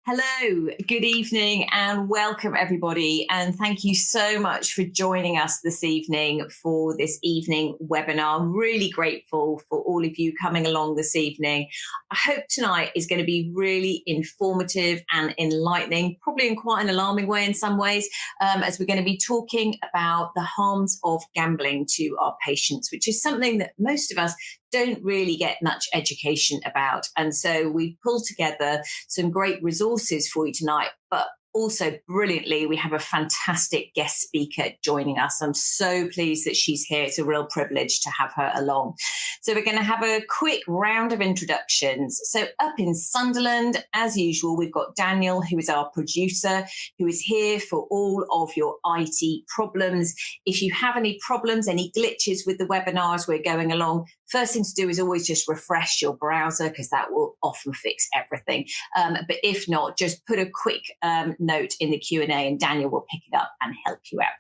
Hello, good evening, and welcome everybody. And thank you so much for joining us this evening for this evening webinar. Really grateful for all of you coming along this evening. I hope tonight is going to be really informative and enlightening, probably in quite an alarming way in some ways, as we're going to be talking about the harms of gambling to our patients, which is something that most of us don't really get much education about. And so we've pulled together some great resources for you tonight, but also brilliantly, we have a fantastic guest speaker joining us. I'm so pleased that she's here. It's a real privilege to have her along. So we're going to have a quick round of introductions. So up in Sunderland, as usual, we've got Daniel, who is our producer, who is here for all of your IT problems. If you have any problems, any glitches with the webinars we're going along, first thing to do is always just refresh your browser, because that will often fix everything. But if not, just put a quick note in the Q&A and Daniel will pick it up and help you out.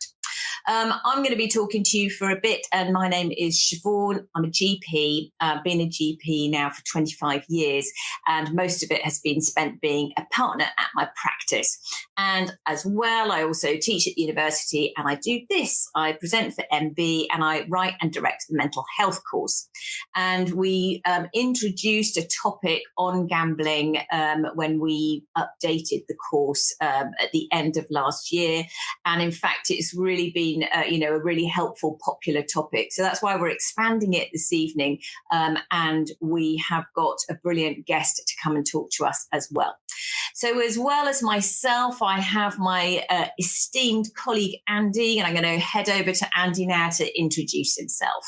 I'm going to be talking to you for a bit, and my name is Siobhan. I'm a GP. I've been a GP now for 25 years, and most of it has been spent being a partner at my practice. And as well, I also teach at university, and I do this. I present for MB, and I write and direct the mental health course. And we introduced a topic on gambling when we updated the course at the end of last year. And in fact, it's really been a really helpful, popular topic. So that's why we're expanding it this evening. And we have got a brilliant guest to come and talk to us as well. So as well as myself, I have my esteemed colleague, Andy, and I'm going to head over to Andy now to introduce himself.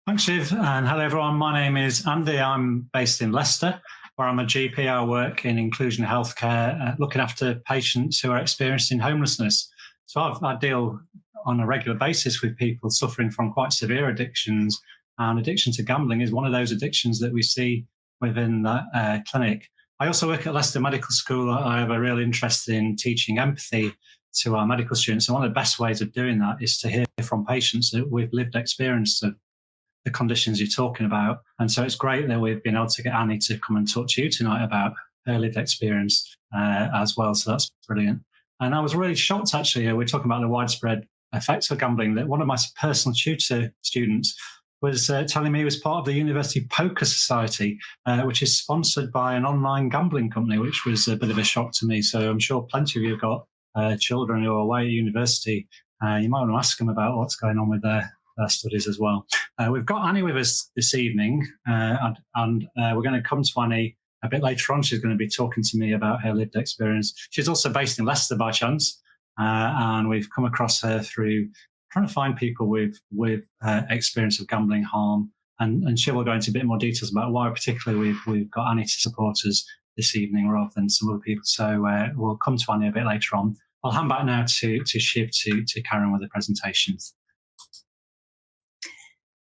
Thanks, Shiv, and hello everyone. My name is Andy. I'm based in Leicester, where I'm a GP. I work in inclusion healthcare, looking after patients who are experiencing homelessness. So I deal on a regular basis with people suffering from quite severe addictions, and addiction to gambling is one of those addictions that we see within that clinic. I also work at Leicester Medical School. I have a real interest in teaching empathy to our medical students, and one of the best ways of doing that is to hear from patients with lived experience of the conditions you're talking about. And so it's great that we've been able to get Annie to come and talk to you tonight about her lived experience as well. So that's brilliant. And I was really shocked, actually, we're talking about the widespread effects of gambling, that one of my personal tutor students was telling me he was part of the University Poker Society, which is sponsored by an online gambling company, which was a bit of a shock to me. So I'm sure plenty of you have got children who are away at university. You might want to ask them about what's going on with their studies as well. We've got Annie with us this evening, and we're going to come to Annie a bit later on. She's going to be talking to me about her lived experience. She's also based in Leicester by chance, and we've come across her through trying to find people with experience of gambling harm, and she will go into a bit more details about why particularly we've got Annie to support us this evening rather than some other people. So we'll come to Annie a bit later on. I'll hand back now to Shiv to carry on with the presentations.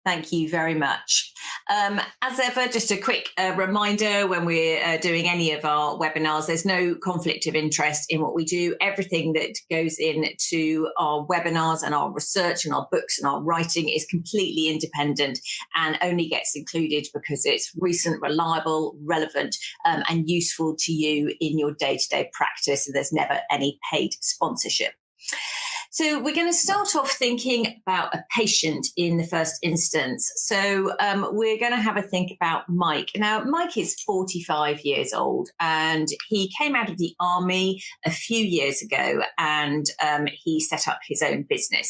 Thank you very much. As ever, just a quick reminder, when we're doing any of our webinars, there's no conflict of interest in what we do. Everything that goes into our webinars and our research and our books and our writing is completely independent and only gets included because it's recent, reliable, relevant, and useful to you in your day-to-day practice. And there's never any paid sponsorship. So we're going to start off thinking about a patient in the first instance. So we're going to have a think about Mike. Now, Mike is 45 years old, and he came out of the army a few years ago, and he set up his own business.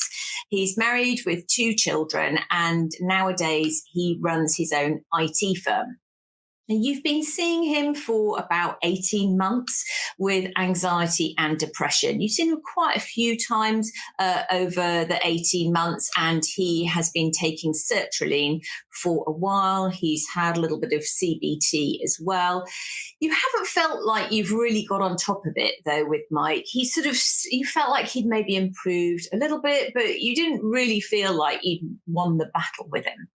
He's married with 2 children, and nowadays he runs his own IT firm. You've been seeing him for about 18 months with anxiety and depression. You've seen him quite a few times over the 18 months, and he has been taking sertraline for a while. He's had a little bit of CBT as well. You haven't felt like you've really got on top of it, though, with Mike. You felt like he'd maybe improved a little bit, but you didn't really feel like you'd won the battle with him.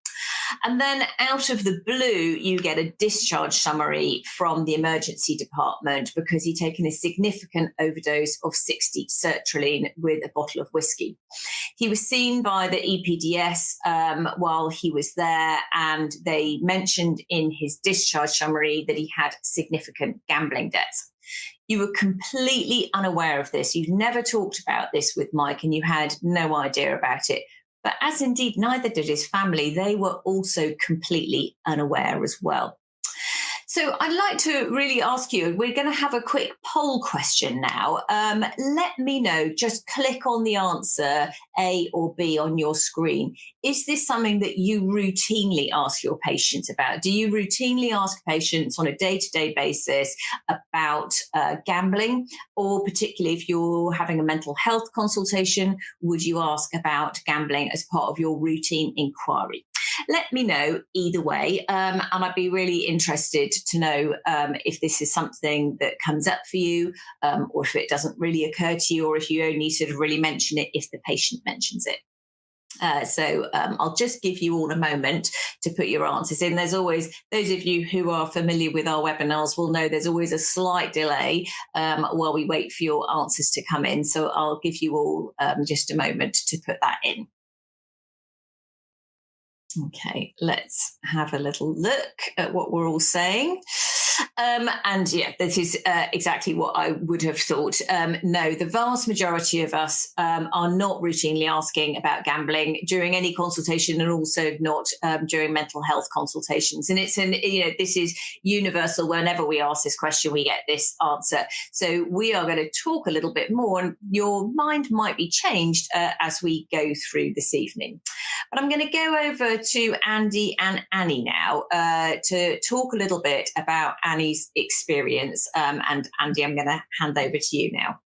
And then out of the blue, you get a discharge summary from the emergency department because he'd taken a significant overdose of 60 sertraline with a bottle of whiskey. He was seen by the EPDS while he was there, and they mentioned in his discharge summary that he had significant gambling debts. You were completely unaware of this. You've never talked about this with Mike and you had no idea about it. But as indeed neither did his family, they were also completely unaware as well. So I'd like to really ask you, we're going to have a quick poll question now. Let me know, just click on the answer A or B on your screen. Is this something that you routinely ask your patients about? Do you routinely ask patients on a day-to-day basis about gambling? Or particularly if you're having a mental health consultation, would you ask about gambling as part of your routine inquiry? Let me know either way, and I'd be really interested to know if this is something that comes up for you, or if it doesn't really occur to you, or if you only sort of really mention it if the patient mentions it. So I'll just give you all a moment to put your answers in. There's always, those of you who are familiar with our webinars will know there's always a slight delay while we wait for your answers to come in. So I'll give you all just a moment to put that in. Okay, let's have a little look at what we're all saying. And yeah, this is exactly what I would have thought. No, the vast majority of us are not routinely asking about gambling during any consultation, and also not during mental health consultations. And it's this is universal. Whenever we ask this question, we get this answer. So we are going to talk a little bit more, and your mind might be changed as we go through this evening. But I'm going to go over to Andy and Annie now to talk a little bit about Annie's experience. And Andy, I'm going to hand over to you now.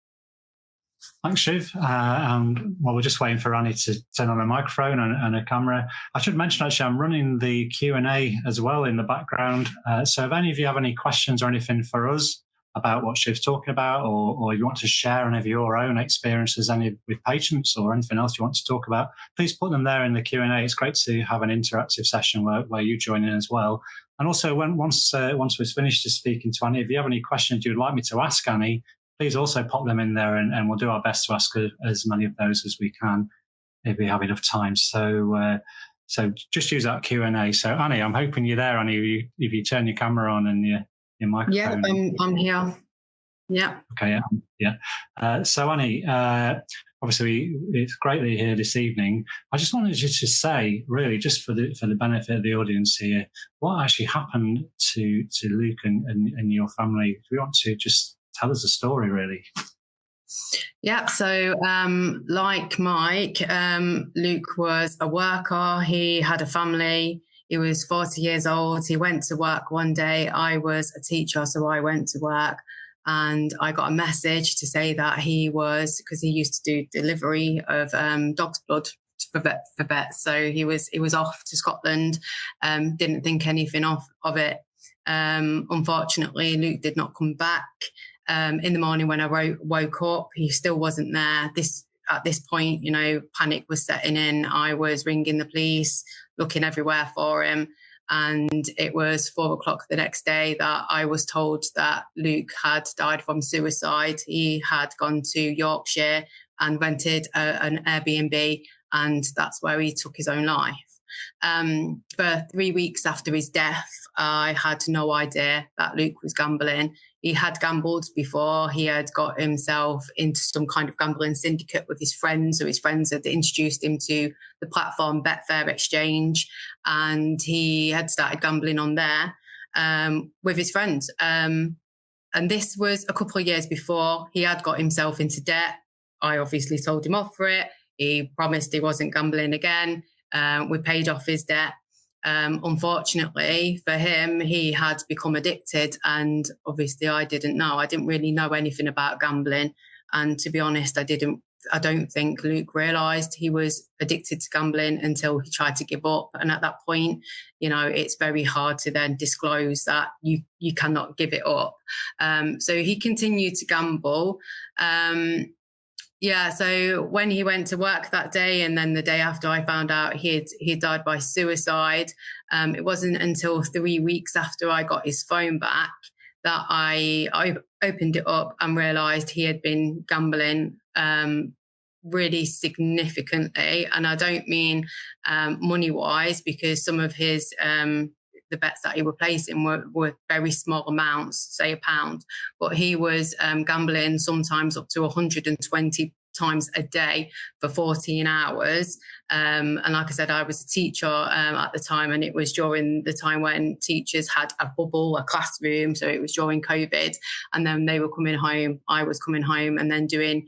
Thanks, Shiv. Well, we're just waiting for Annie to turn on her microphone and her camera. I should mention, actually, I'm running the Q&A as well in the background. So if any of you have any questions or anything for us about what Shiv's talking about, or you want to share any of your own experiences with patients or anything else you want to talk about, please put them there in the Q&A. It's great to have an interactive session where you join in as well. And also, once we've finished speaking to Annie, if you have any questions you'd like me to ask Annie, please also pop them in there, and we'll do our best to ask as many of those as we can if we have enough time. So just use that Q&A. So Annie, I'm hoping you're there, Annie, if you turn your camera on and your microphone. Yeah, I'm here. Yeah. Okay. Yeah. So Annie, obviously it's great that you're here this evening. I just wanted you to say, really, just for the benefit of the audience here, what actually happened to Luke and your family. Do you want to just tell us the story, really? Yeah. So, like Mike, Luke was a worker. He had a family. He was 40 years old. He went to work one day. I was a teacher, so I went to work, and I got a message to say that because he used to do delivery of dog's blood for vets. So he was off to Scotland. Didn't think anything of it. Unfortunately, Luke did not come back. In the morning when I woke up, he still wasn't there. At this point, panic was setting in. I was ringing the police, looking everywhere for him. And it was 4:00 the next day that I was told that Luke had died from suicide. He had gone to Yorkshire and rented an Airbnb, and that's where he took his own life. For 3 weeks after his death, I had no idea that Luke was gambling. He had gambled before. He had got himself into some kind of gambling syndicate with his friends, or his friends had introduced him to the platform Betfair Exchange, and he had started gambling on there with his friends. And this was a couple of years before. He had got himself into debt. I obviously told him off for it. He promised he wasn't gambling again. We paid off his debt. Unfortunately for him, he had become addicted, and obviously I didn't know. I didn't really know anything about gambling, and to be honest, I don't think Luke realised he was addicted to gambling until he tried to give up. And at that point, it's very hard to then disclose that you cannot give it up. So he continued to gamble. Yeah, so when he went to work that day, and then the day after I found out he died by suicide, it wasn't until 3 weeks after I got his phone back that I opened it up and realised he had been gambling really significantly. And I don't mean money-wise, because some of his the bets that he were placing were very small amounts, say £1, but he was gambling sometimes up to 120 times a day for 14 hours. And like I said, I was a teacher at the time, and it was during the time when teachers had a bubble, a classroom. So it was during COVID, and then they were coming home, I was coming home, and then doing,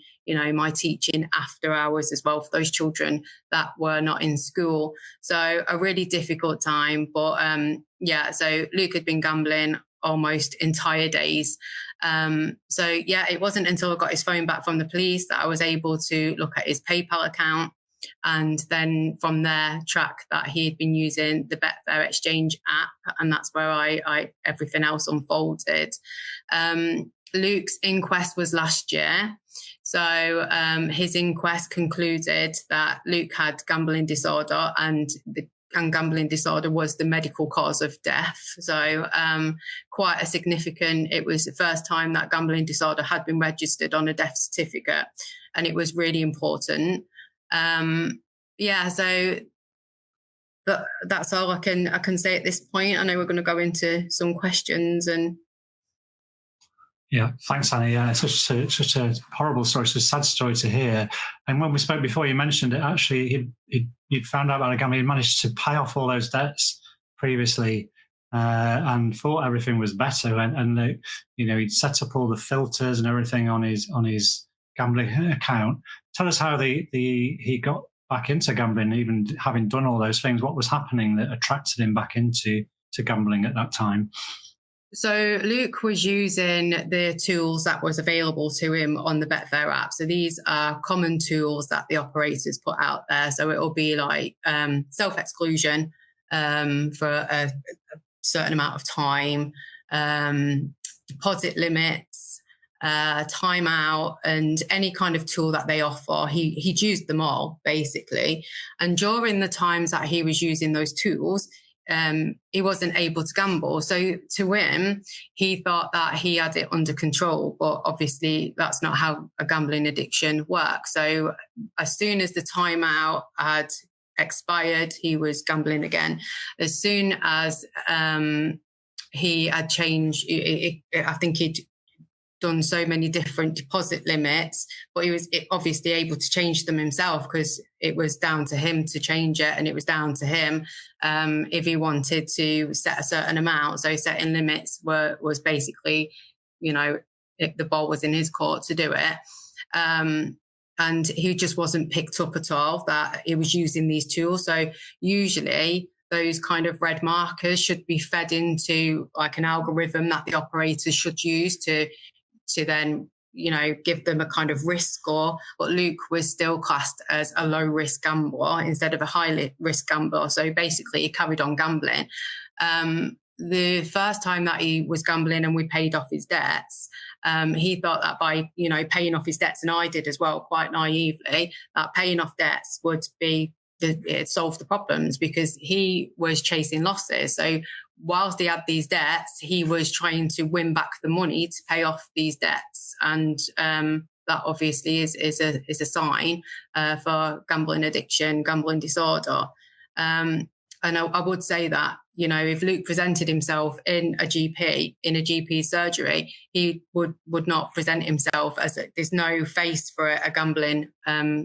my teaching after hours as well for those children that were not in school. So a really difficult time. But so Luke had been gambling almost entire days. It wasn't until I got his phone back from the police that I was able to look at his PayPal account, and then from there track that he had been using the Betfair Exchange app, and that's where I everything else unfolded. Luke's inquest was last year. So his inquest concluded that Luke had gambling disorder, and gambling disorder was the medical cause of death. So quite a significant, it was the first time that gambling disorder had been registered on a death certificate, and it was really important. That's all I can say at this point. I know we're going to go into some questions and. Yeah, thanks, Annie. Yeah, it's such a horrible story, such a sad story to hear. And when we spoke before, you mentioned it. Actually, he'd found out about a gambling. He managed to pay off all those debts previously, and thought everything was better. And he'd set up all the filters and everything on his gambling account. Tell us how he got back into gambling, even having done all those things. What was happening that attracted him back into gambling at that time? So Luke was using the tools that was available to him on the Betfair app. So these are common tools that the operators put out there. So it'll be like self-exclusion for a certain amount of time, deposit limits, timeout, and any kind of tool that they offer. He'd used them all, basically. And during the times that he was using those tools, he wasn't able to gamble. So to him, he thought that he had it under control, but obviously that's not how a gambling addiction works. So as soon as the timeout had expired, he was gambling again. As soon as he had changed, I think he'd done so many different deposit limits, but he was obviously able to change them himself because it was down to him to change it, and it was down to him if he wanted to set a certain amount. So setting limits was basically, the ball was in his court to do it. And he just wasn't picked up at all that he was using these tools. So usually those kind of red markers should be fed into like an algorithm that the operators should use to then, give them a kind of risk score. But Luke was still classed as a low risk gambler instead of a high risk gambler. So basically he carried on gambling. The first time that he was gambling and we paid off his debts, he thought that by, paying off his debts, and I did as well, quite naively, that paying off debts would be it solved the problems, because he was chasing losses. So whilst he had these debts, he was trying to win back the money to pay off these debts. And that obviously is a sign for gambling addiction, gambling disorder. And I would say that, if Luke presented himself in a GP surgery, he would not present himself as there's no face for a gambling,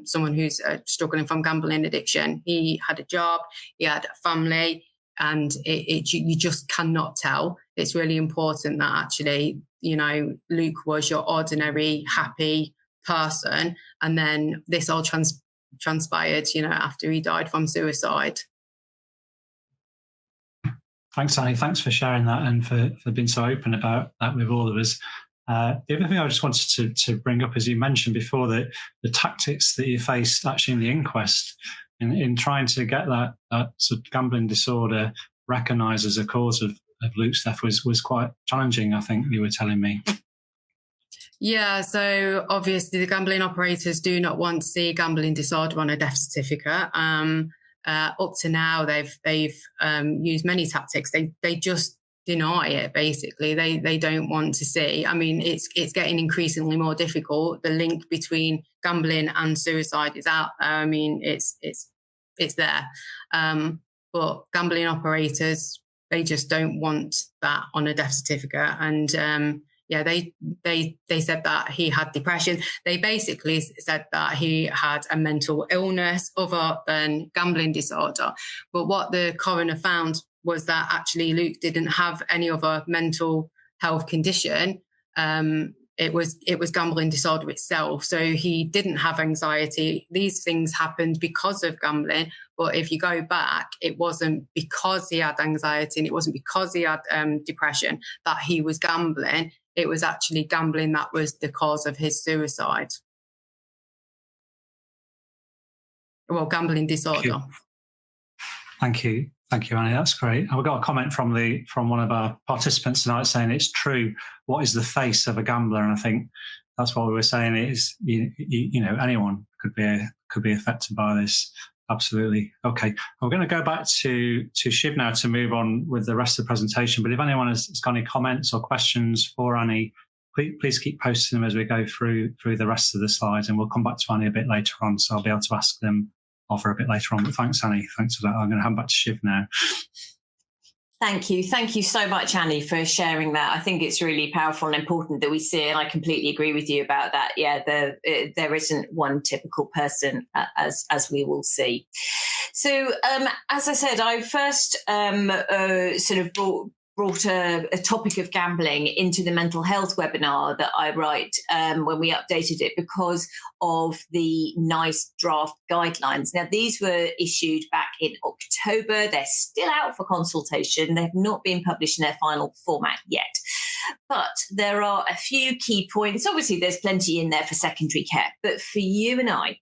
someone who's struggling from gambling addiction. He had a job, he had a family, and you just cannot tell. It's really important that actually, Luke was your ordinary, happy person. And then this all transpired, after he died from suicide. Thanks, Annie. Thanks for sharing that and for being so open about that with all of us. The other thing I just wanted to bring up, as you mentioned before, that the tactics that you faced actually in the inquest in trying to get that sort of gambling disorder recognised as a cause of Luke's death was quite challenging, I think you were telling me. Yeah, so obviously the gambling operators do not want to see gambling disorder on a death certificate. Up to now, they've used many tactics. They just deny it. Basically, they don't want to see. I mean, it's getting increasingly more difficult. The link between gambling and suicide is out there. I mean, it's there. But gambling operators they just don't want that on a death certificate. And they said that he had depression. They basically said that he had a mental illness other than gambling disorder. But what the coroner found was that actually Luke didn't have any other mental health condition. It was gambling disorder itself. So he didn't have anxiety. These things happened because of gambling. But if you go back, it wasn't because he had anxiety and it wasn't because he had depression that he was gambling. It was actually gambling that was the cause of his suicide. Well, gambling disorder. Thank you, Annie. That's great. And we got a comment from one of our participants tonight saying it's true. What is the face of a gambler? And I think that's what we were saying. Is you know anyone could be affected by this. Absolutely. Okay, we're going to go back to Shiv now to move on with the rest of the presentation. But if anyone has got any comments or questions for Annie, please keep posting them as we go through the rest of the slides, and we'll come back to Annie a bit later on, so I'll be able to ask them of her a bit later on. But thanks, Annie. Thanks for that. I'm going to hand back to Shiv now. Thank you. Thank you so much, Annie, for sharing that. I think it's really powerful and important that we see it, and I completely agree with you about that. Yeah, there isn't one typical person, as we will see. So, as I said, I first sort of brought a topic of gambling into the mental health webinar that I write when we updated it because of the NICE draft guidelines. Now, these were issued back in October. They're still out for consultation. They've not been published in their final format yet. But there are a few key points. Obviously, there's plenty in there for secondary care. But for you and I,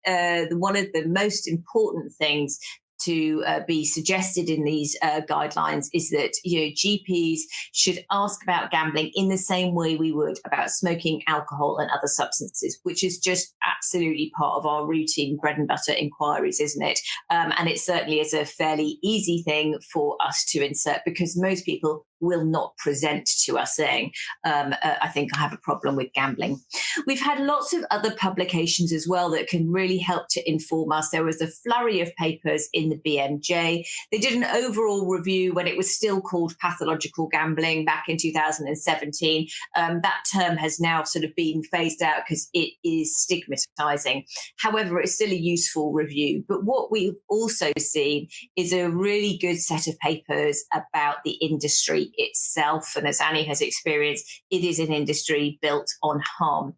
one of the most important things to be suggested in these guidelines is that GPs should ask about gambling in the same way we would about smoking, alcohol and other substances, which is just absolutely part of our routine bread and butter inquiries, isn't it? And it certainly is a fairly easy thing for us to insert because most people will not present to us saying, I think I have a problem with gambling. We've had lots of other publications as well that can really help to inform us. There was a flurry of papers in the BMJ. They did an overall review when it was still called pathological gambling back in 2017. That term has now sort of been phased out because it is stigmatizing. However, it's still a useful review. But what we've also seen is a really good set of papers about the industry itself. And as Annie has experienced, it is an industry built on harm.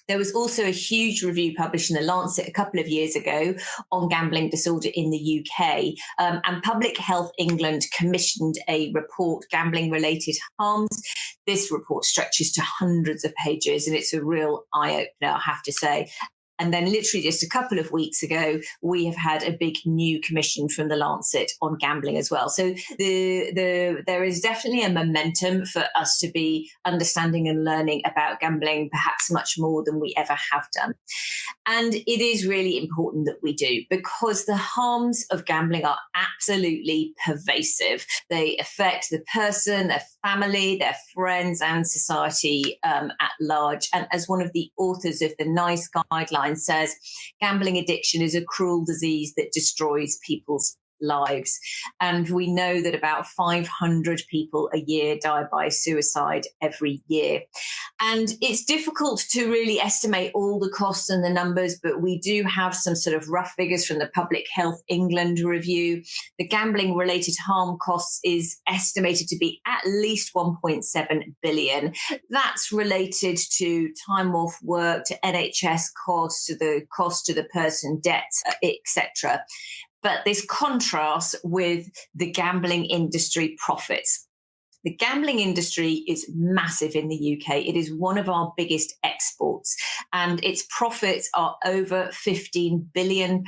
There was also a huge review published in The Lancet a couple of years ago on gambling disorder in the UK. And Public Health England commissioned a report, Gambling-Related Harms. This report stretches to hundreds of pages, and it's a real eye-opener, I have to say. And then literally just a couple of weeks ago, we have had a big new commission from The Lancet on gambling as well. So there is definitely a momentum for us to be understanding and learning about gambling, perhaps much more than we ever have done. And it is really important that we do, because the harms of gambling are absolutely pervasive. They affect the person, their family, their friends, and society at large. And as one of the authors of the NICE guidelines says, gambling addiction is a cruel disease that destroys people's lives. And we know that about 500 people a year die by suicide every year. And it's difficult to really estimate all the costs and the numbers, but we do have some sort of rough figures from the Public Health England review. The gambling related harm costs is estimated to be at least 1.7 billion. That's related to time off work, to NHS costs, to the cost to the person, debts, etc. But this contrasts with the gambling industry profits. The gambling industry is massive in the UK. It is one of our biggest exports, and its profits are over £15 billion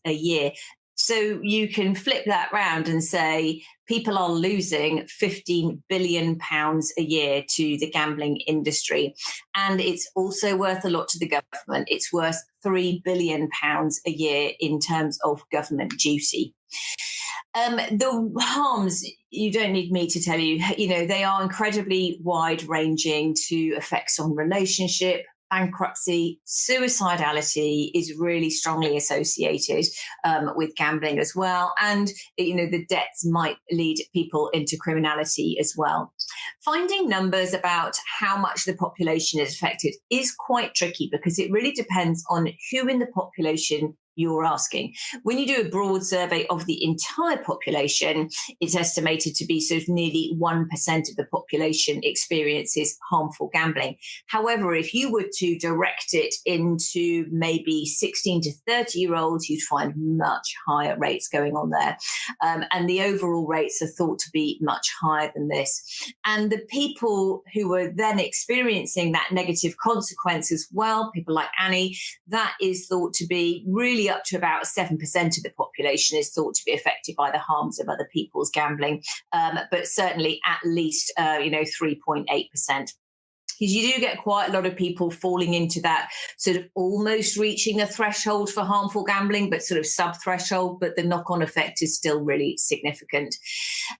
a year. So you can flip that round and say people are losing £15 billion a year to the gambling industry. And it's also worth a lot to the government. It's worth £3 billion a year in terms of government duty. The harms, you don't need me to tell you, they are incredibly wide-ranging, to effects on relationship, bankruptcy, suicidality is really strongly associated with gambling as well. And, the debts might lead people into criminality as well. Finding numbers about how much the population is affected is quite tricky because it really depends on who in the population you're asking. When you do a broad survey of the entire population, it's estimated to be sort of nearly 1% of the population experiences harmful gambling. However, if you were to direct it into maybe 16 to 30-year-olds, you'd find much higher rates going on there. And the overall rates are thought to be much higher than this. And the people who are then experiencing that negative consequence as well, people like Annie, that is thought to be really up to about 7% of the population is thought to be affected by the harms of other people's gambling, but certainly at least 3.8%. Because you do get quite a lot of people falling into that sort of almost reaching a threshold for harmful gambling, but sort of sub-threshold, but the knock-on effect is still really significant.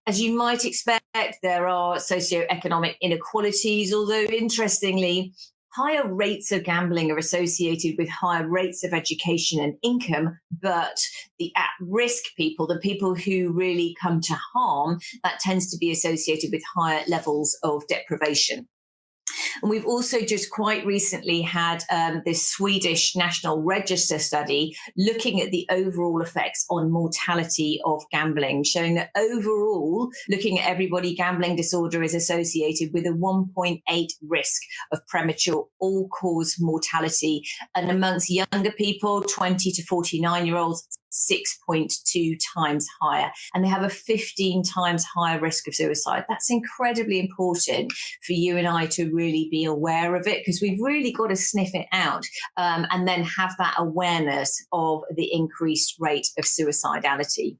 As you might expect, there are socioeconomic inequalities, although interestingly, higher rates of gambling are associated with higher rates of education and income, but the at-risk people, the people who really come to harm, that tends to be associated with higher levels of deprivation. And we've also just quite recently had this Swedish National Register study looking at the overall effects on mortality of gambling, showing that overall, looking at everybody, gambling disorder is associated with a 1.8 risk of premature all-cause mortality. And amongst younger people, 20 to 49-year-olds, 6.2 times higher, and they have a 15 times higher risk of suicide. That's incredibly important for you and I to really be aware of it, because we've really got to sniff it out and then have that awareness of the increased rate of suicidality.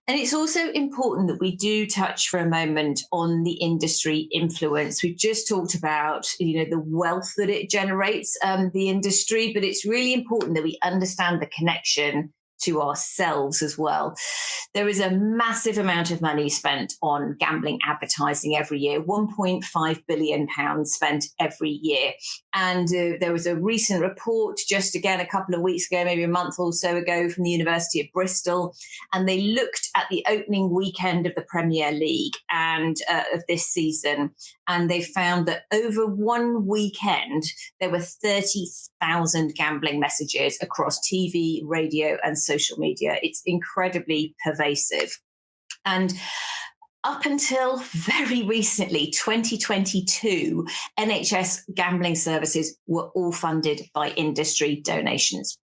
And it's also important that we do touch for a moment on the industry influence. We've just talked about, the wealth that it generates, the industry, but it's really important that we understand the connection to ourselves as well. There is a massive amount of money spent on gambling advertising every year, £1.5 billion spent every year. And there was a recent report just again a couple of weeks ago, maybe a month or so ago, from the University of Bristol, and they looked at the opening weekend of the Premier League and of this season, and they found that over one weekend there were 30,000 gambling messages across TV, radio, and social media. It's incredibly pervasive. And up until very recently, 2022, NHS gambling services were all funded by industry donations.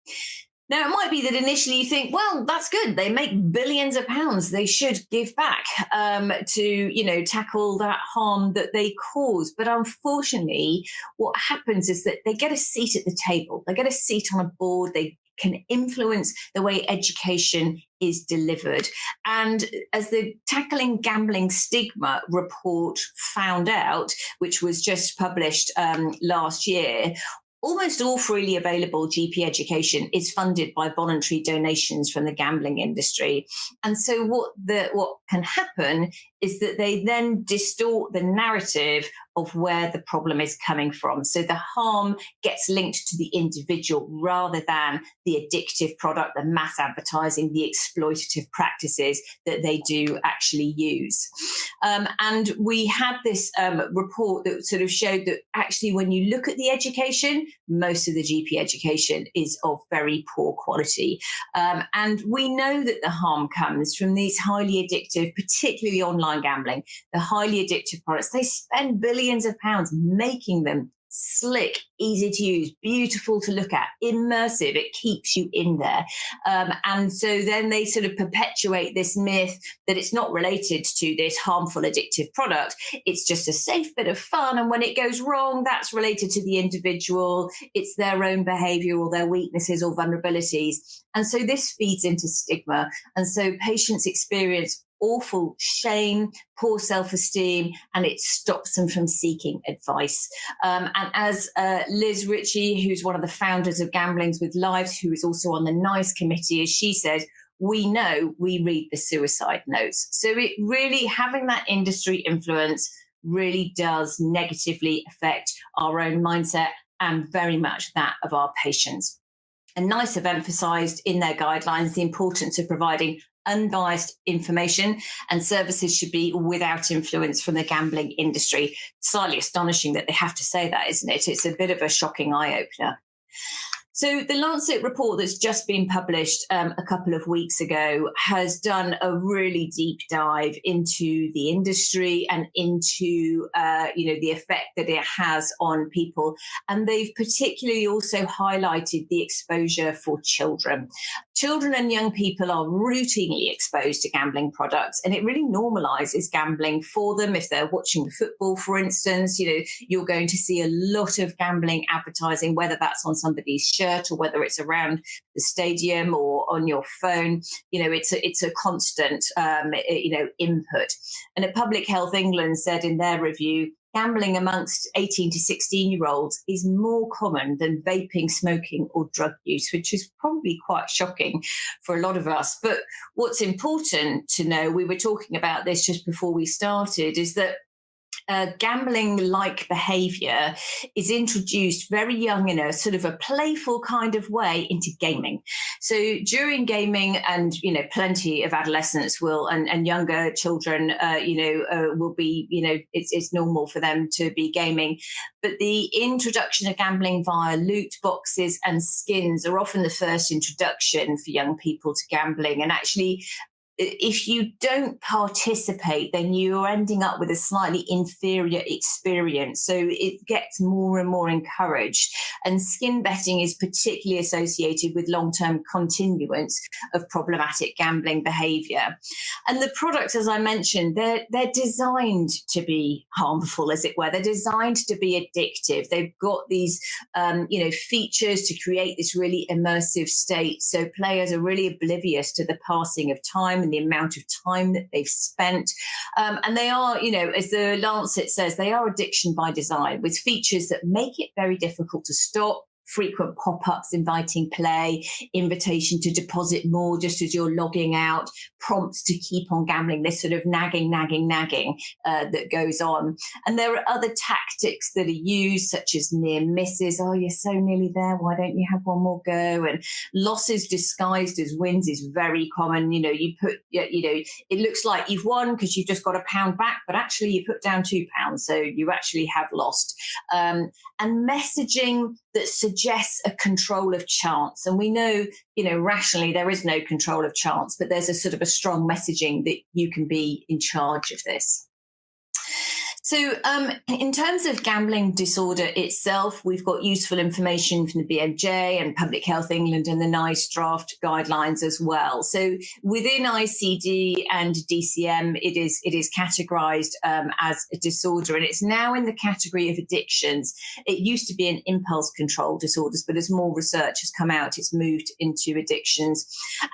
Now, it might be that initially you think, well, that's good. They make billions of pounds. They should give back to, tackle that harm that they cause. But unfortunately, what happens is that they get a seat at the table. They get a seat on a board. They can influence the way education is delivered. And as the Tackling Gambling Stigma report found out, which was just published last year, almost all freely available GP education is funded by voluntary donations from the gambling industry. And so what can happen is that they then distort the narrative of where the problem is coming from. So the harm gets linked to the individual rather than the addictive product, the mass advertising, the exploitative practices that they do actually use. And we had this report that sort of showed that actually when you look at the education, most of the GP education is of very poor quality. And we know that the harm comes from these highly addictive, particularly online gambling, the highly addictive products. They spend billions of pounds making them slick, easy to use, beautiful to look at, immersive. It keeps you in there. And so then they sort of perpetuate this myth that it's not related to this harmful addictive product. It's just a safe bit of fun. And when it goes wrong, that's related to the individual. It's their own behavior or their weaknesses or vulnerabilities. And so this feeds into stigma. And so patients experience awful shame, poor self-esteem, and it stops them from seeking advice. And as Liz Ritchie, who's one of the founders of Gamblings with Lives, who is also on the NICE committee, as she said, we know we read the suicide notes. So it really, having that industry influence really does negatively affect our own mindset and very much that of our patients. And NICE have emphasised in their guidelines the importance of providing unbiased information, and services should be without influence from the gambling industry. Slightly astonishing that they have to say that, isn't it? It's a bit of a shocking eye-opener. So the Lancet report that's just been published a couple of weeks ago has done a really deep dive into the industry and into, the effect that it has on people. And they've particularly also highlighted the exposure for children. Children and young people are routinely exposed to gambling products, and it really normalizes gambling for them. If they're watching football, for instance, you're going to see a lot of gambling advertising, whether that's on somebody's shirt or whether it's around the stadium or on your phone. It's a constant, input. And at Public Health England said in their review, gambling amongst 18 to 16-year-olds is more common than vaping, smoking, or drug use, which is probably quite shocking for a lot of us. But what's important to know, we were talking about this just before we started, is that gambling-like behaviour is introduced very young in a sort of a playful kind of way into gaming. So during gaming, and plenty of adolescents will and younger children, will be, it's normal for them to be gaming. But the introduction of gambling via loot boxes and skins are often the first introduction for young people to gambling. And actually, if you don't participate, then you're ending up with a slightly inferior experience. So it gets more and more encouraged. And skin betting is particularly associated with long-term continuance of problematic gambling behaviour. And the products, as I mentioned, they're designed to be harmful, as it were. They're designed to be addictive. They've got these, features to create this really immersive state. So players are really oblivious to the passing of time and the amount of time that they've spent. And they are, as the Lancet says, they are addiction by design, with features that make it very difficult to stop. Frequent pop-ups inviting play, invitation to deposit more just as you're logging out, prompts to keep on gambling, this sort of nagging that goes on. And there are other tactics that are used, such as near misses. Oh, you're so nearly there, why don't you have one more go? And losses disguised as wins is very common. It looks like you've won because you've just got £1 back, but actually you put down £2, so you actually have lost. And messaging that suggests a control of chance. And we know, rationally there is no control of chance, but there's a sort of a strong messaging that you can be in charge of this. So in terms of gambling disorder itself, we've got useful information from the BMJ and Public Health England and the NICE draft guidelines as well. So within ICD and DCM, it is categorised as a disorder, and it's now in the category of addictions. It used to be an impulse control disorders, but as more research has come out, it's moved into addictions.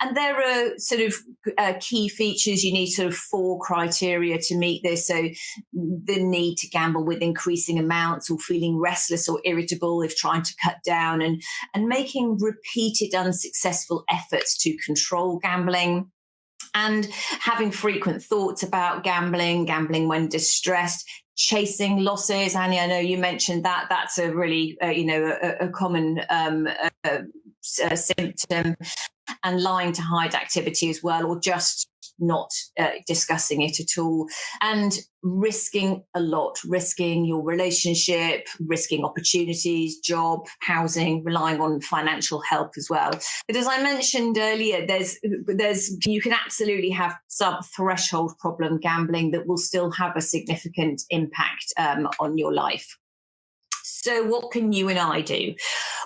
And there are sort of key features. You need sort of 4 criteria to meet this. So the need to gamble with increasing amounts, or feeling restless or irritable if trying to cut down, and making repeated unsuccessful efforts to control gambling, and having frequent thoughts about gambling when distressed, chasing losses. Annie, I know you mentioned that. That's a really, a common symptom, and lying to hide activity as well, or just not discussing it at all, and risking a lot, risking your relationship, risking opportunities, job, housing, relying on financial help as well. But as I mentioned earlier, you can absolutely have sub-threshold problem gambling that will still have a significant impact on your life. So what can you and I do?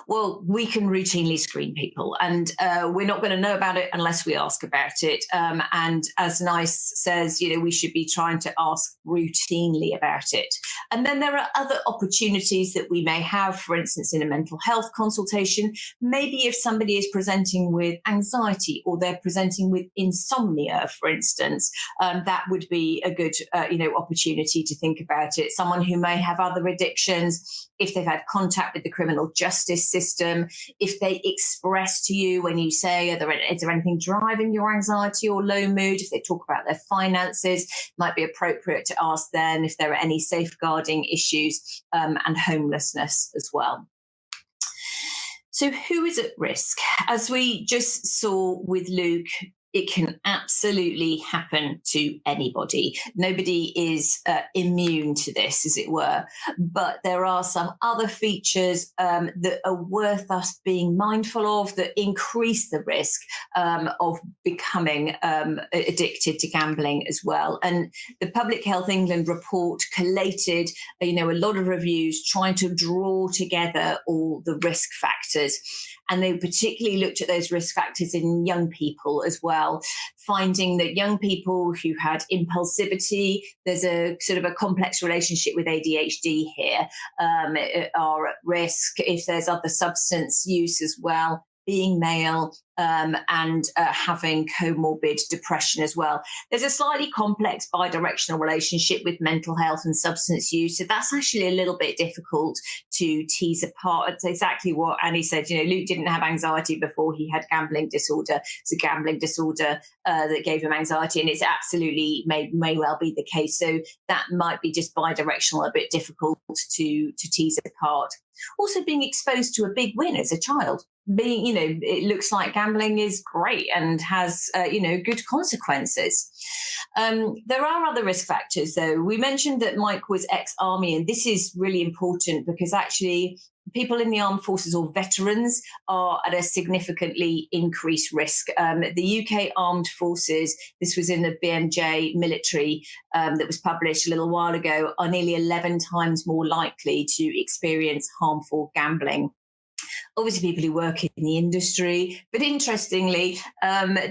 Well, we can routinely screen people, and we're not going to know about it unless we ask about it. And as NICE says, we should be trying to ask routinely about it. And then there are other opportunities that we may have, for instance, in a mental health consultation. Maybe if somebody is presenting with anxiety, or they're presenting with insomnia, for instance, that would be a good, opportunity to think about it. Someone who may have other addictions, if they've had contact with the criminal justice system, if they express to you when you say, is there anything driving your anxiety or low mood? If they talk about their finances, it might be appropriate to ask then if there are any safeguarding issues, and homelessness as well. So who is at risk? As we just saw with Luke, it can absolutely happen to anybody. Nobody is immune to this, as it were. But there are some other features that are worth us being mindful of that increase the risk of becoming addicted to gambling as well. And the Public Health England report collated, a lot of reviews trying to draw together all the risk factors. And they particularly looked at those risk factors in young people as well, finding that young people who had impulsivity, there's a sort of a complex relationship with ADHD here, are at risk. If there's other substance use as well, being male, and having comorbid depression as well. There's a slightly complex bidirectional relationship with mental health and substance use. So that's actually a little bit difficult to tease apart. It's exactly what Annie said. Luke didn't have anxiety before he had gambling disorder. It's a gambling disorder that gave him anxiety, and it's absolutely may well be the case. So that might be just bidirectional, a bit difficult to tease apart. Also, being exposed to a big win as a child. It looks like gambling is great and has, good consequences. There are other risk factors, though. We mentioned that Mike was ex-army, and this is really important because actually people in the armed forces or veterans are at a significantly increased risk. The UK Armed Forces, this was in the BMJ military that was published a little while ago, are nearly 11 times more likely to experience harmful gambling. Obviously, people who work in the industry. But interestingly,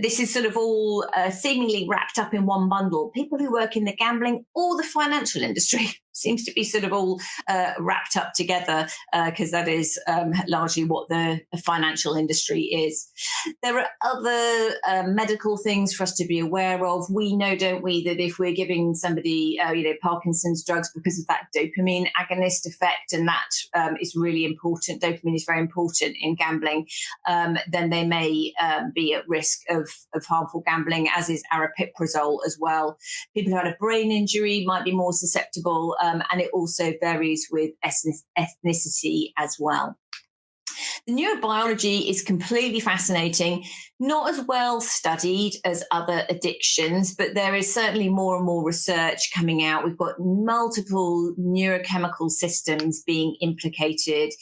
this is sort of all seemingly wrapped up in one bundle. People who work in the gambling or the financial industry seems to be sort of all wrapped up together because that is largely what the financial industry is. There are other medical things for us to be aware of. We know, don't we, that if we're giving somebody, Parkinson's drugs because of that dopamine agonist effect, and that is really important, dopamine is very important in gambling, then they may be at risk of harmful gambling, as is aripiprazole as well. People who had a brain injury might be more susceptible, and it also varies with ethnicity as well. The neurobiology is completely fascinating, not as well studied as other addictions, but there is certainly more and more research coming out. We've got multiple neurochemical systems being implicated,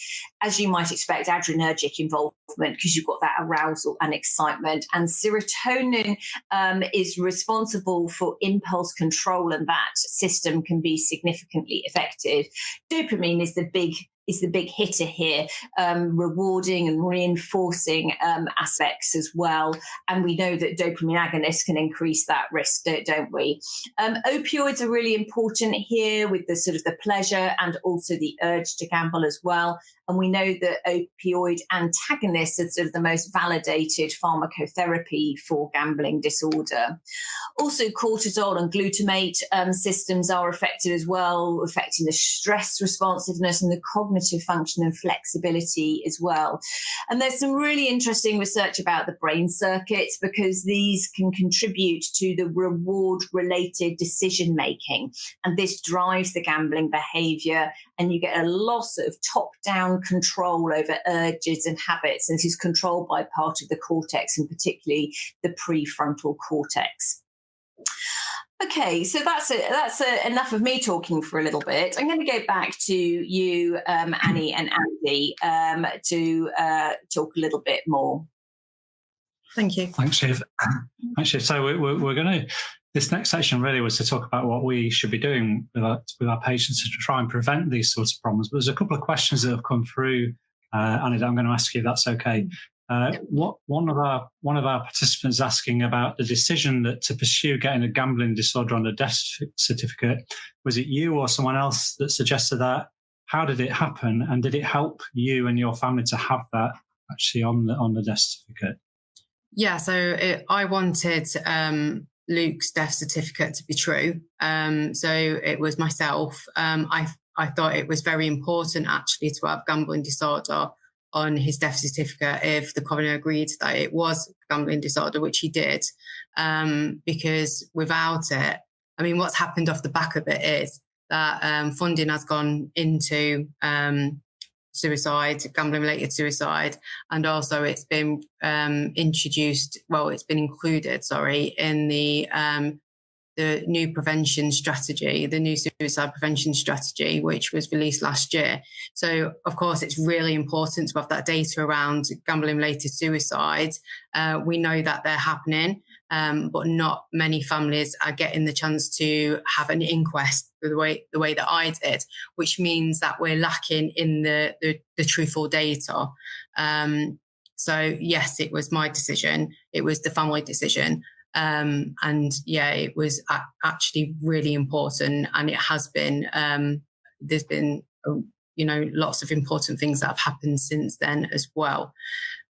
as you might expect, adrenergic involvement, because you've got that arousal and excitement. And serotonin is responsible for impulse control, and that system can be significantly affected. Dopamine is the big hitter here, rewarding and reinforcing aspects as well. And we know that dopamine agonists can increase that risk, don't we? Opioids are really important here with the sort of the pleasure and also the urge to gamble as well. And we know that opioid antagonists are sort of the most validated pharmacotherapy for gambling disorder. Also, cortisol and glutamate systems are affected as well, affecting the stress responsiveness and the cognitive function and flexibility as well. And there's some really interesting research about the brain circuits, because these can contribute to the reward-related decision-making. And this drives the gambling behavior, and you get a loss of top-down control over urges and habits. And this is controlled by part of the cortex, and particularly the prefrontal cortex. Okay, so that's enough of me talking for a little bit. I'm going to go back to you, Annie and Andy, to talk a little bit more. Thank you. Thanks, Shiv. So we're going to, this next section really was to talk about what we should be doing with our patients to try and prevent these sorts of problems. But there's a couple of questions that have come through, Annie, that I'm going to ask you if that's okay. One of our participants asking about the decision to pursue getting a gambling disorder on a death certificate. Was it you or someone else that suggested that? How did it happen? And did it help you and your family to have that actually on the death certificate? Yeah, so I wanted Luke's death certificate to be true. So it was myself. I thought it was very important actually to have gambling disorder on his death certificate if the coroner agreed that it was gambling disorder, which he did, because without it, I mean, what's happened off the back of it is that funding has gone into suicide, gambling-related suicide, and also it's been included, in the new prevention strategy, the new suicide prevention strategy, which was released last year. So, of course, it's really important to have that data around gambling-related suicide. We know that they're happening, but not many families are getting the chance to have an inquest the way that I did, which means that we're lacking in the truthful data. So, yes, it was my decision. It was the family decision. It was actually really important, and it has been. There's been, lots of important things that have happened since then as well.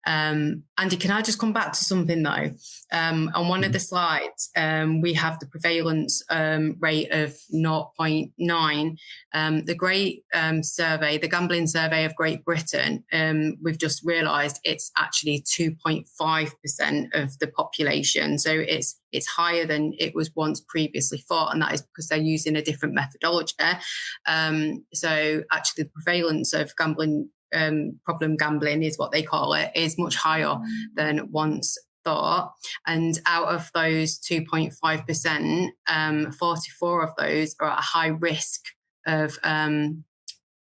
Andy, can I just come back to something though? On one of the slides, we have the prevalence rate of 0.9. The Great Survey, the Gambling Survey of Great Britain, we've just realised it's actually 2.5% of the population. So it's higher than it was once previously thought, and that is because they're using a different methodology. So actually the prevalence of problem gambling is what they call it, is much higher than once thought. And out of those 2.5%, 44 of those are at high risk of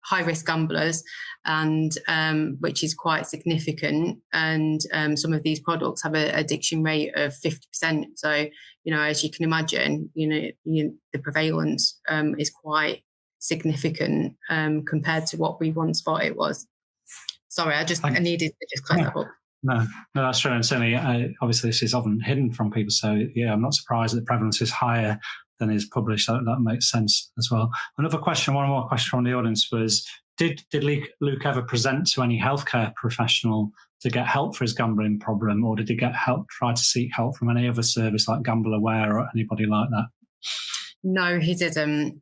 high-risk gamblers, and which is quite significant. And some of these products have an addiction rate of 50%. So, as you can imagine, the prevalence is quite significant compared to what we once thought it was. Sorry, I needed to just clear that up. No, that's true. And certainly, obviously, this is often hidden from people. So, yeah, I'm not surprised that the prevalence is higher than is published. That makes sense as well. One more question from the audience was, did Luke ever present to any healthcare professional to get help for his gambling problem, or did he try to seek help from any other service like Gamble Aware or anybody like that? No, he didn't.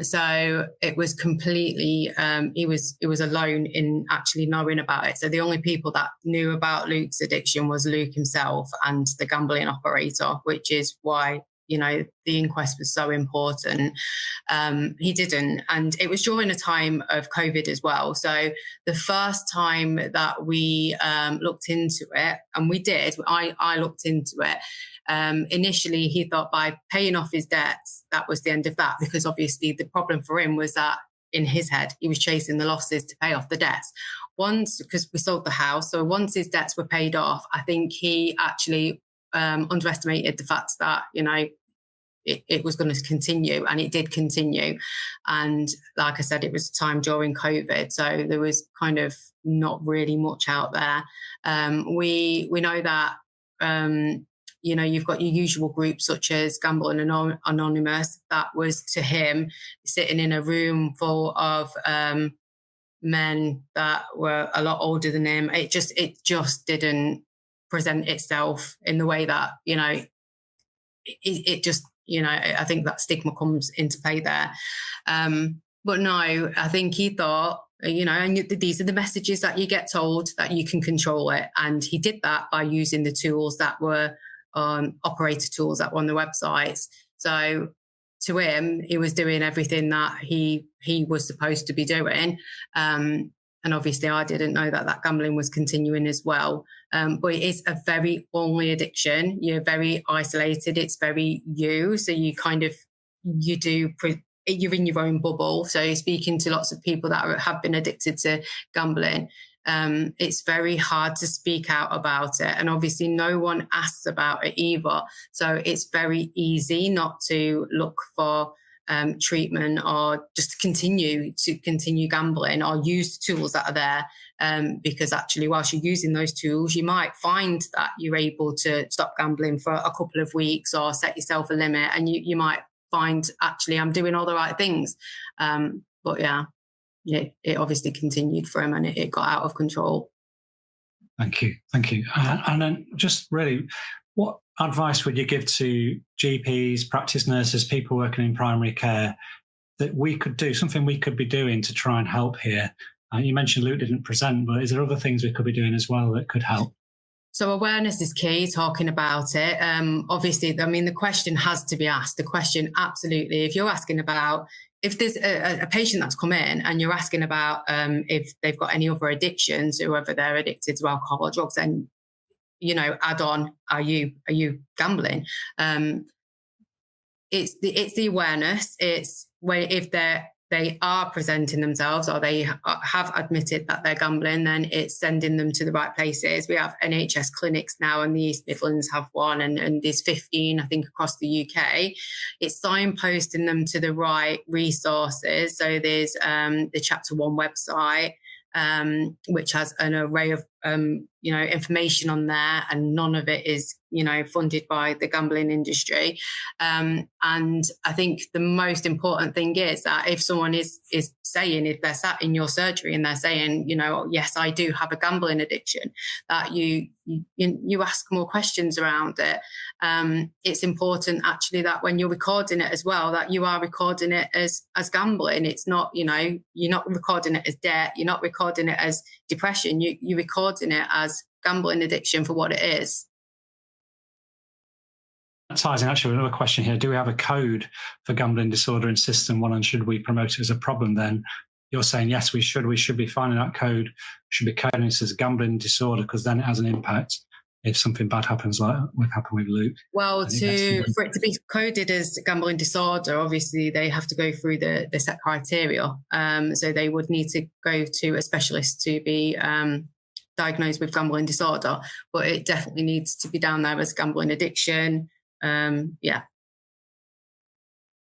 So it was completely, he was alone in actually knowing about it. So the only people that knew about Luke's addiction was Luke himself and the gambling operator, which is why, the inquest was so important. He didn't. And it was during a time of COVID as well. So the first time that we looked into it, and we did, I looked into it, initially he thought by paying off his debts, that was the end of that, because obviously the problem for him was that in his head, he was chasing the losses to pay off the debts. Because we sold the house, so once his debts were paid off, I think he actually underestimated the fact that, it was going to continue, and it did continue. And like I said, it was a time during COVID, so there was kind of not really much out there. We know that, you've got your usual groups such as Gamble Anonymous. That was to him sitting in a room full of men that were a lot older than him. It just didn't present itself in the way that, it just, I think that stigma comes into play there. But no, I think he thought, and these are the messages that you get told, that you can control it. And he did that by using the tools that were operator tools that were on the websites. So to him, he was doing everything that he was supposed to be doing. And obviously I didn't know that gambling was continuing as well. But it is a very lonely addiction. You're very isolated. It's very you. So you you're in your own bubble. So you're speaking to lots of people that have been addicted to gambling. It's very hard to speak out about it. And obviously no one asks about it either. So it's very easy not to look for treatment, or just continue gambling, or use tools that are there, because actually whilst you're using those tools, you might find that you're able to stop gambling for a couple of weeks or set yourself a limit, and you might find actually I'm doing all the right things. But yeah, it obviously continued for him, and it got out of control. Thank you. And then just really, what advice would you give to GPs, practice nurses, people working in primary care, that we could do, something we could be doing to try and help here? You mentioned Luke didn't present, but is there other things we could be doing as well that could help? So awareness is key, talking about it. Obviously, I mean, the question has to be asked. The question, absolutely. If you're asking about, if there's a patient that's come in and you're asking about if they've got any other addictions, or whether they're addicted to alcohol or drugs, then, add on, are you gambling? It's the awareness. It's where if they are presenting themselves, or they have admitted that they're gambling, then it's sending them to the right places. We have NHS clinics now, and the East Midlands have one, and there's 15, I think, across the UK. It's signposting them to the right resources. So there's the Chapter 1 website, which has an array of information on there, and none of it is funded by the gambling industry. And I think the most important thing is that if someone is saying, if they're sat in your surgery and they're saying, yes, I do have a gambling addiction, that you ask more questions around it. It's important actually that when you're recording it as well, that you are recording it as gambling. It's not, you're not recording it as debt. You're not recording it as depression. You're recording it as gambling addiction for what it is. That ties in actually with another question here. Do we have a code for gambling disorder in System 1, and should we promote it as a problem then? You're saying, yes, we should. We should be finding that code. We should be coding this as gambling disorder, because then it has an impact if something bad happens, like what happened with Luke. Well, for it to be coded as gambling disorder, obviously they have to go through the set criteria. So they would need to go to a specialist to be diagnosed with gambling disorder, but it definitely needs to be down there as gambling addiction. Yeah.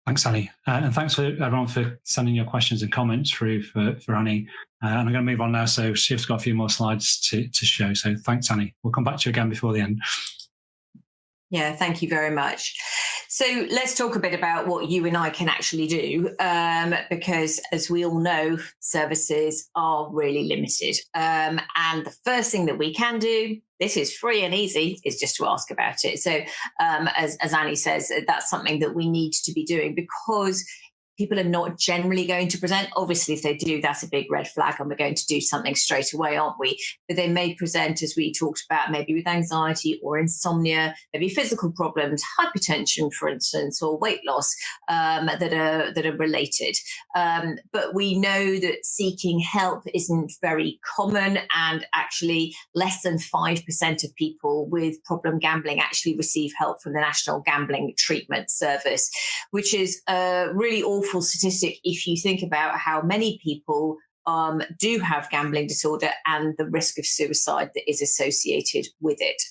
Thanks, Annie. And thanks for everyone for sending your questions and comments through for Annie. And I'm going to move on now. So she's got a few more slides to show. So thanks, Annie. We'll come back to you again before the end. Yeah, thank you very much. So let's talk a bit about what you and I can actually do, because as we all know, services are really limited. And the first thing that we can do, this is free and easy, is just to ask about it. So as Annie says, that's something that we need to be doing, because people are not generally going to present. Obviously, if they do, that's a big red flag, and we're going to do something straight away, aren't we? But they may present, as we talked about, maybe with anxiety or insomnia, maybe physical problems, hypertension, for instance, or weight loss that are related. But we know that seeking help isn't very common, and actually less than 5% of people with problem gambling actually receive help from the National Gambling Treatment Service, which is really awful statistic if you think about how many people do have gambling disorder and the risk of suicide that is associated with it.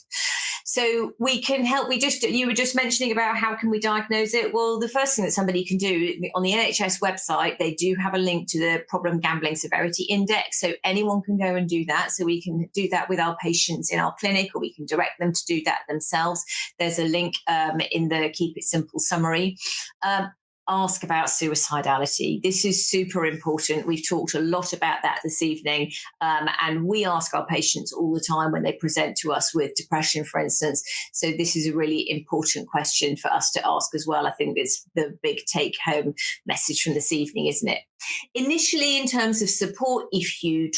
So we can help. You were just mentioning about how can we diagnose it? Well, the first thing that somebody can do on the NHS website, they do have a link to the Problem Gambling Severity Index. So anyone can go and do that. So we can do that with our patients in our clinic, or we can direct them to do that themselves. There's a link in the Keep It Simple summary. Ask about suicidality. This is super important. We've talked a lot about that this evening, and we ask our patients all the time when they present to us with depression, for instance. So this is a really important question for us to ask as well. I think it's the big take-home message from this evening, isn't it? Initially, in terms of support, if you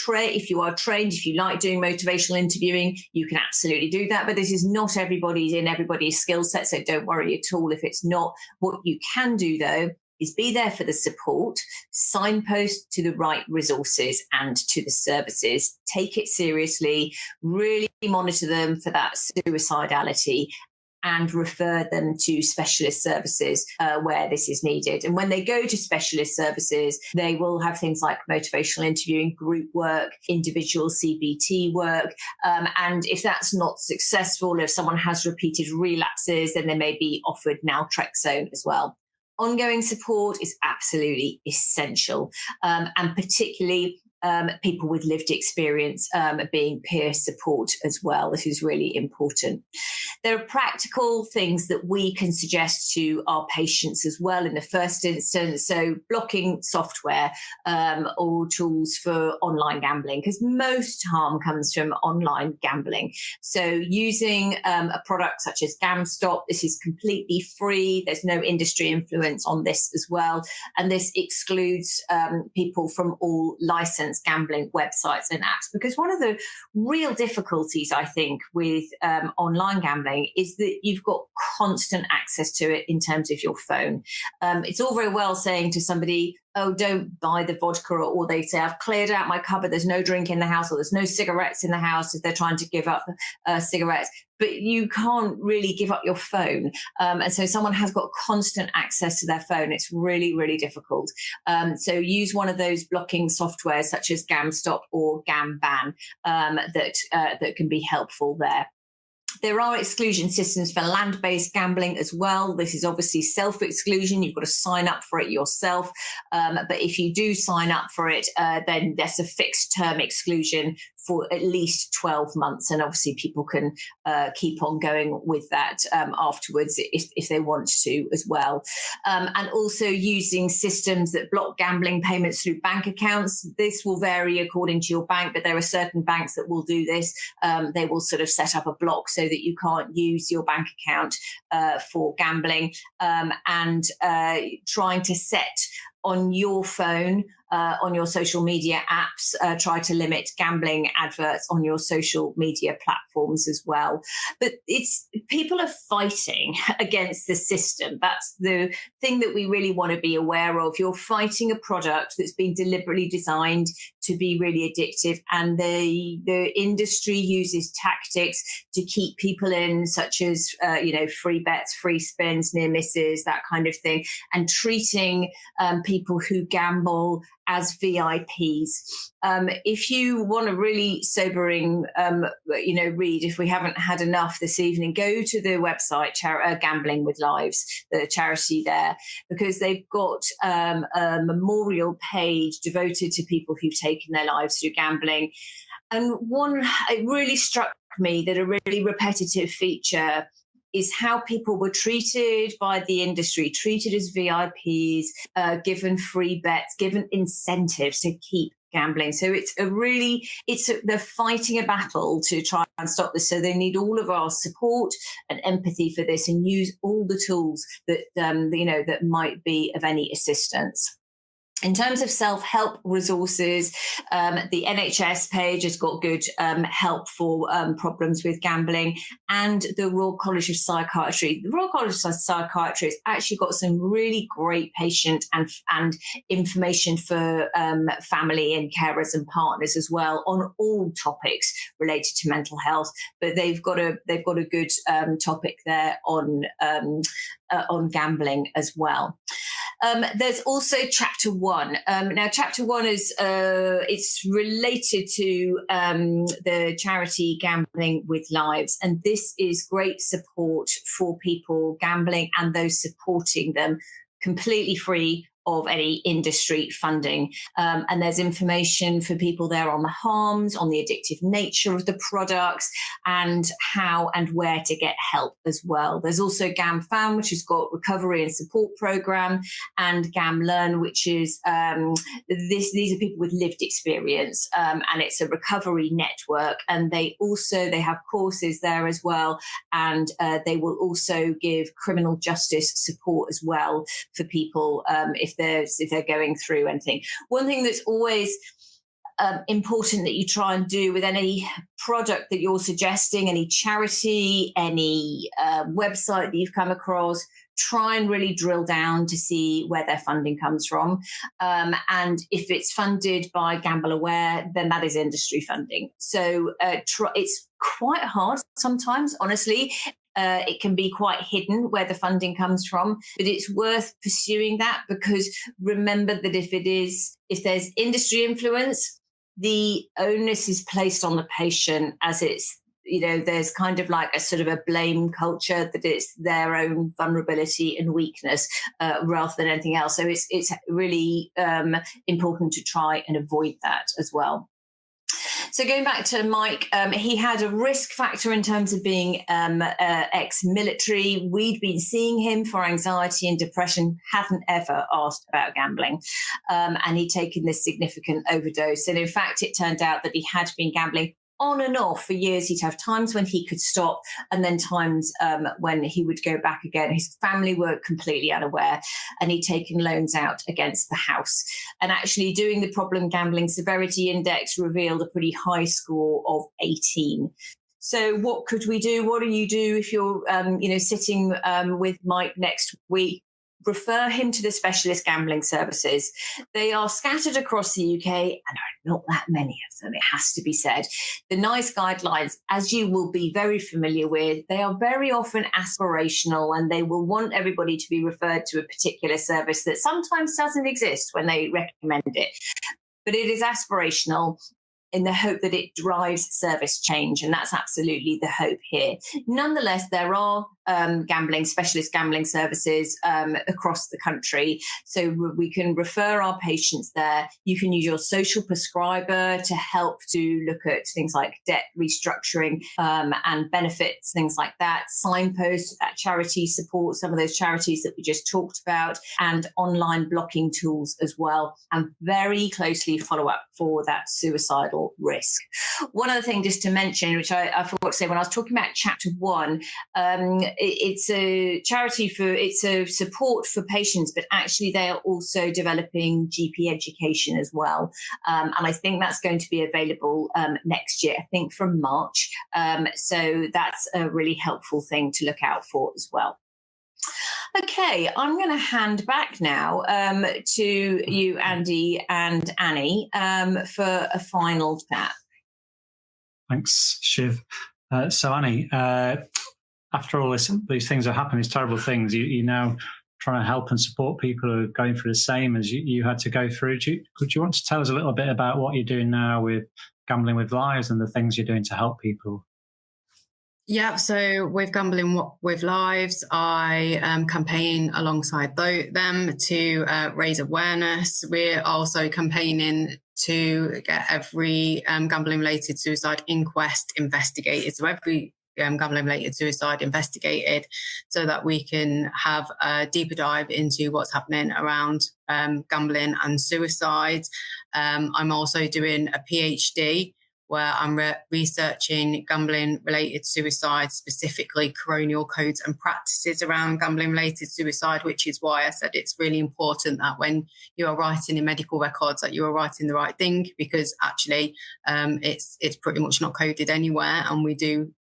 are trained, if you like doing motivational interviewing, you can absolutely do that. But this is not everybody's skill set, so don't worry at all if it's not. What you can do, though, is be there for the support, signpost to the right resources and to the services. Take it seriously, really monitor them for that suicidality, and refer them to specialist services where this is needed. And when they go to specialist services, they will have things like motivational interviewing, group work, individual CBT work. And if that's not successful, if someone has repeated relapses, then they may be offered naltrexone as well. Ongoing support is absolutely essential, and particularly people with lived experience being peer support as well. This is really important. There are practical things that we can suggest to our patients as well in the first instance. So blocking software or tools for online gambling, because most harm comes from online gambling. So using a product such as GamStop, this is completely free. There's no industry influence on this as well. And this excludes people from all license unlicensed gambling websites and apps, because one of the real difficulties, I think, with online gambling is that you've got constant access to it in terms of your phone. It's all very well saying to somebody, oh, don't buy the vodka, or they say, I've cleared out my cupboard, there's no drink in the house, or there's no cigarettes in the house, if they're trying to give up cigarettes. But you can't really give up your phone. And so someone has got constant access to their phone. It's really, really difficult. So use one of those blocking softwares such as GamStop or GamBan that can be helpful there. There are exclusion systems for land-based gambling as well. This is obviously self-exclusion. You've got to sign up for it yourself. But if you do sign up for it, then there's a fixed term exclusion for at least 12 months. And obviously people can keep on going with that afterwards if they want to as well. And also using systems that block gambling payments through bank accounts. This will vary according to your bank, but there are certain banks that will do this. They will sort of set up a block so that you can't use your bank account for gambling, and trying to set on your phone, on your social media apps, try to limit gambling adverts on your social media platforms as well. But people are fighting against the system. That's the thing that we really want to be aware of. You're fighting a product that's been deliberately designed to be really addictive, and the industry uses tactics to keep people in, such as free bets, free spins, near misses, that kind of thing, and treating people who gamble as VIPs. If you want a really sobering, read, if we haven't had enough this evening, go to the website Gambling with Lives, the charity there, because they've got a memorial page devoted to people who've taken their lives through gambling. And it really struck me that a really repetitive feature is how people were treated by the industry, treated as VIPs, given free bets, given incentives to keep gambling. So they're fighting a battle to try and stop this. So they need all of our support and empathy for this, and use all the tools that that might be of any assistance. In terms of self-help resources, the NHS page has got good help for problems with gambling, and the Royal College of Psychiatry. The Royal College of Psychiatry has actually got some really great patient and information for family and carers and partners as well on all topics related to mental health. But they've got a good topic there on gambling as well. There's also Chapter 1. Now, Chapter 1 is it's related to the charity Gambling with Lives, and this is great support for people gambling and those supporting them, completely free of any industry funding. And there's information for people there on the harms, on the addictive nature of the products, and how and where to get help as well. There's also GamFam, which has got recovery and support program, and GamLearn, which is these are people with lived experience, and it's a recovery network. And they have courses there as well, and they will also give criminal justice support as well for people if they're going through anything. One thing that's always important that you try and do with any product that you're suggesting, any charity, any website that you've come across, try and really drill down to see where their funding comes from. And if it's funded by Gamble Aware, then that is industry funding. So it's quite hard sometimes, honestly. It can be quite hidden where the funding comes from, but it's worth pursuing that, because remember that if there's industry influence, the onus is placed on the patient, as it's, there's kind of like a sort of a blame culture that it's their own vulnerability and weakness rather than anything else. So it's really important to try and avoid that as well. So going back to Mike, he had a risk factor in terms of being ex-military. We'd been seeing him for anxiety and depression, hadn't ever asked about gambling, and he'd taken this significant overdose. And in fact, it turned out that he had been gambling on and off for years. He'd have times when he could stop and then times when he would go back again. His family were completely unaware, and he'd taken loans out against the house. And actually doing the problem gambling severity index revealed a pretty high score of 18. So what could we do? What do you do if you're, sitting with Mike next week? Refer him to the specialist gambling services. They are scattered across the UK, and there are not that many of them, it has to be said. The NICE guidelines, as you will be very familiar with, they are very often aspirational, and they will want everybody to be referred to a particular service that sometimes doesn't exist when they recommend it. But it is aspirational in the hope that it drives service change, and that's absolutely the hope here. Nonetheless, there are specialist gambling services across the country, so we can refer our patients there. You can use your social prescriber to help to look at things like debt restructuring and benefits, things like that. Signpost that charity support, some of those charities that we just talked about, and online blocking tools as well, and very closely follow up for that suicidal risk. One other thing just to mention, which I forgot to say when I was talking about chapter 1, it's a charity it's a support for patients, but actually they are also developing GP education as well. And I think that's going to be available next year, I think from March. So that's a really helpful thing to look out for as well. Okay, I'm going to hand back now to you, Andy and Annie, for a final chat. Thanks, Shiv. So, Annie, after all these things have happened, these terrible things, you're now trying to help and support people who are going through the same as you had to go through. Could you want to tell us a little bit about what you're doing now with Gambling with Lives and the things you're doing to help people? Yeah, so with Gambling with Lives, I campaign alongside them to raise awareness. We're also campaigning to get every gambling-related suicide inquest investigated. So every gambling-related suicide investigated, so that we can have a deeper dive into what's happening around gambling and suicide. I'm also doing a PhD where I'm researching gambling-related suicide, specifically coronial codes and practices around gambling-related suicide, which is why I said it's really important that when you are writing in medical records that you are writing the right thing, because actually it's pretty much not coded anywhere, and we do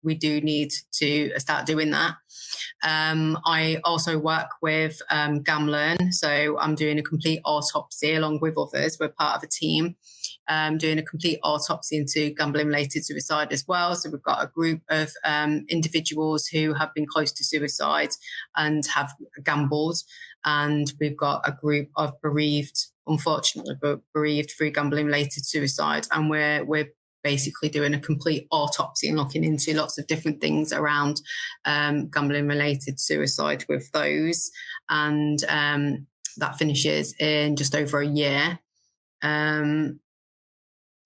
need to start doing that. I also work with gambling, so I'm doing a complete autopsy along with others. We're part of a team doing a complete autopsy into gambling-related suicide as well. So we've got a group of individuals who have been close to suicide and have gambled, and we've got a group of unfortunately bereaved through gambling-related suicide, and we're basically doing a complete autopsy and looking into lots of different things around gambling-related suicide with those. And that finishes in just over a year.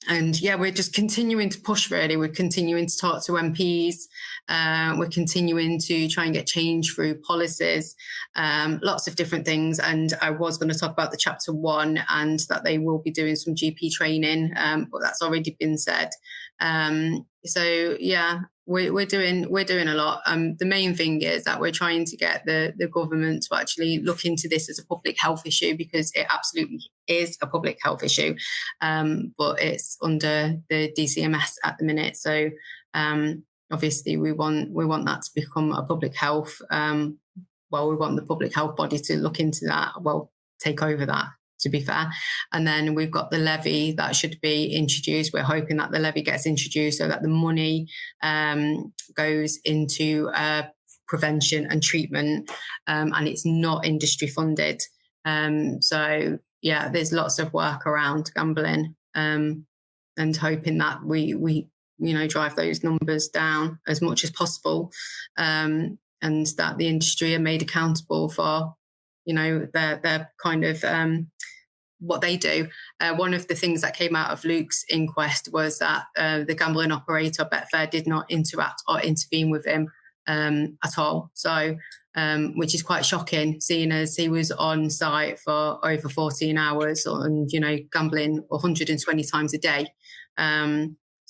And yeah, we're just continuing to push, really. We're continuing to talk to MPs. We're continuing to try and get change through policies, lots of different things. And I was going to talk about the chapter 1 and that they will be doing some GP training, but that's already been said. So yeah, we're doing a lot. The main thing is that we're trying to get the government to actually look into this as a public health issue, because it absolutely is a public health issue, but it's under the DCMS at the minute. So obviously we want that to become a public health. We want the public health body to look into that. Take over that, to be fair. And then we've got the levy that should be introduced. We're hoping that the levy gets introduced so that the money goes into prevention and treatment, and it's not industry funded. So yeah, there's lots of work around gambling, and hoping that we drive those numbers down as much as possible, and that the industry are made accountable for their kind of what they do. One of the things that came out of Luke's inquest was that the gambling operator Betfair did not interact or intervene with him at all. So, which is quite shocking, seeing as he was on site for over 14 hours and, gambling 120 times a day.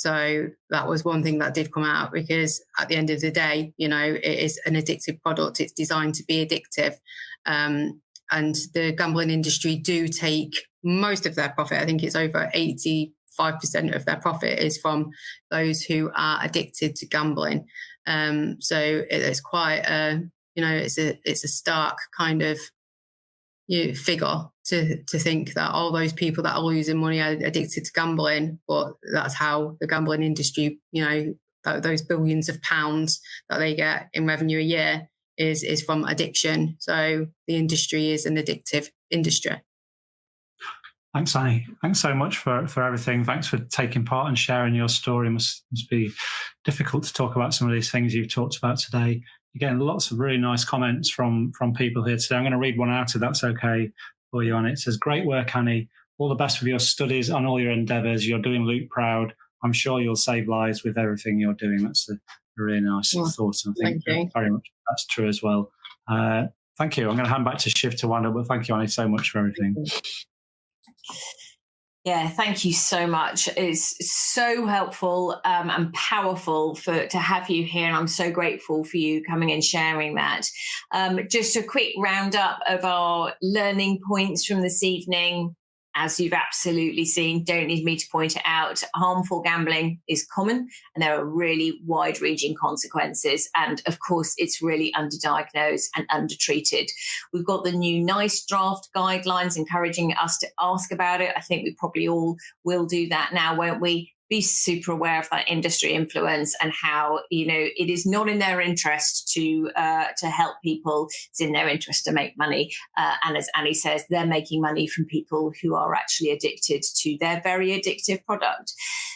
So that was one thing that did come out, because at the end of the day, it is an addictive product. It's designed to be addictive. And the gambling industry do take most of their profit. I think it's over 85% of their profit is from those who are addicted to gambling. So it's quite it's a stark kind of figure to think that all those people that are losing money are addicted to gambling, but that's how the gambling industry, those billions of pounds that they get in revenue a year is from addiction. So the industry is an addictive industry. Thanks, Annie. Thanks so much for everything. Thanks for taking part and sharing your story. It must be difficult to talk about some of these things you've talked about today. Again, lots of really nice comments from people here today. I'm going to read one out if that's okay for you, Annie. It says, "Great work, Annie. All the best with your studies and all your endeavours. You're doing Luke proud. I'm sure you'll save lives with everything you're doing." That's a really nice thought. And I think very much that's true as well. Thank you. I'm going to hand back to Shiv to wind up, but thank you, Annie, so much for everything. Yeah, thank you so much. It's so helpful and powerful to have you here, and I'm so grateful for you coming and sharing that. Just a quick roundup of our learning points from this evening. As you've absolutely seen, don't need me to point it out, harmful gambling is common and there are really wide-ranging consequences. And of course, it's really underdiagnosed and undertreated. We've got the new NICE draft guidelines encouraging us to ask about it. I think we probably all will do that now, won't we? Be super aware of that industry influence and how, it is not in their interest to help people. It's in their interest to make money. And as Annie says, they're making money from people who are actually addicted to their very addictive product.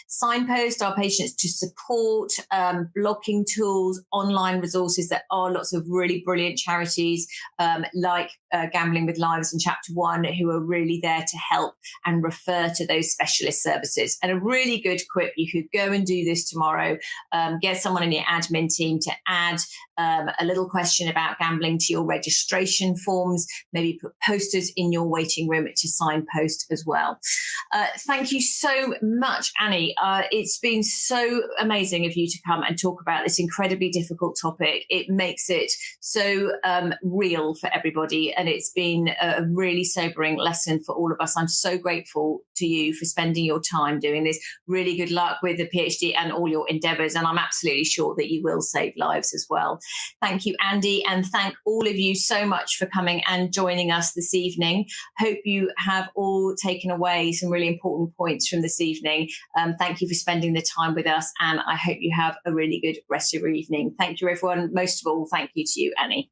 Signpost our patients to support, blocking tools, online resources. There are lots of really brilliant charities like Gambling with Lives in Chapter 1 who are really there to help and refer to those specialist services. And a really good quip, you could go and do this tomorrow, get someone in your admin team to add a little question about gambling to your registration forms, maybe put posters in your waiting room to signpost as well. Thank you so much, Annie. It's been so amazing of you to come and talk about this incredibly difficult topic. It makes it so real for everybody, and it's been a really sobering lesson for all of us. I'm so grateful to you for spending your time doing this. Really good luck with the PhD and all your endeavours, and I'm absolutely sure that you will save lives as well. Thank you, Andy, and thank all of you so much for coming and joining us this evening. Hope you have all taken away some really important points from this evening. Thank you for spending the time with us, and I hope you have a really good rest of your evening. Thank you, everyone. Most of all, thank you to you, Annie.